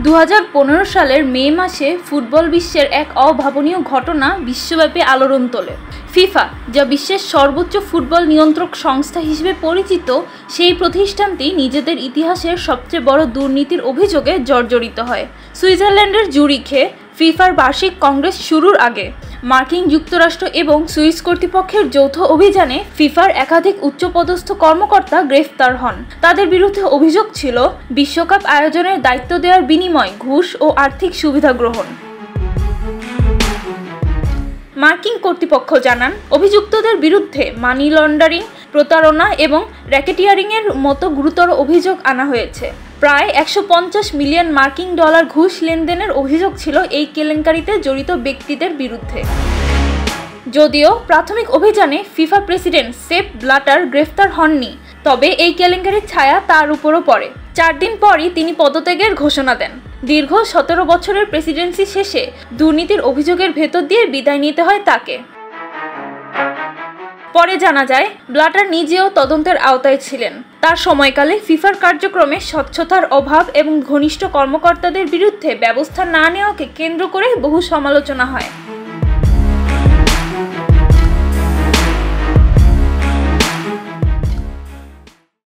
2015 সালের মে মাসে ফুটবল বিশ্বের এক অভাবনীয় ঘটনা বিশ্বব্যাপী আলোড়ন তোলে। ফিফা, যা বিশ্বের সর্বোচ্চ ফুটবল নিয়ন্ত্রক সংস্থা হিসেবে পরিচিত, সেই প্রতিষ্ঠানটি নিজেদের ইতিহাসের সবচেয়ে বড় দুর্নীতির অভিযোগে জর্জরিত হয়। সুইজারল্যান্ডের জুরিখে ফিফার বার্ষিক কংগ্রেস শুরুর আগে মার্কিন যুক্তরাষ্ট্র এবং সুইস কর্তৃপক্ষের যৌথ অভিযানে ফিফার একাধিক উচ্চপদস্থ কর্মকর্তা গ্রেফতার হন। তাদের বিরুদ্ধে অভিযোগ ছিল বিশ্বকাপ আয়োজনের দায়িত্ব দেওয়ার বিনিময়ে ঘুষ ও আর্থিক সুবিধা গ্রহণ। মার্কিন কর্তৃপক্ষ জানান, অভিযুক্তদের বিরুদ্ধে মানি লন্ডারিং, প্রতারণা এবং র্যাকেটিয়ারিংয়ের মতো গুরুতর অভিযোগ আনা হয়েছে। প্রায় 150 মিলিয়ন মার্কিন ডলার ঘুষ লেনদেনের অভিযোগ ছিল এই কেলেঙ্কারিতে জড়িত ব্যক্তিদের বিরুদ্ধে। যদিও প্রাথমিক অভিযানে ফিফা প্রেসিডেন্ট সেপ ব্ল্যাটার গ্রেফতার হননি, তবে এই কেলেঙ্কারির ছায়া তার উপরও পড়ে। 4 দিন পরই তিনি পদত্যাগের ঘোষণা দেন। দীর্ঘ 17 বছরের প্রেসিডেন্সি শেষে দুর্নীতির অভিযোগের ভেতর দিয়ে বিদায় নিতে হয় তাকে। পরে জানা যায়, ব্ল্যাটার নিজেও তদন্তের আওতায় ছিলেন। তার সময়কালে ফিফার কার্যক্রমে স্বচ্ছতার অভাব এবং ঘনিষ্ঠ কর্মকর্তাদের বিরুদ্ধে ব্যবস্থা না নেওয়াকে কেন্দ্র করে বহু সমালোচনা হয়।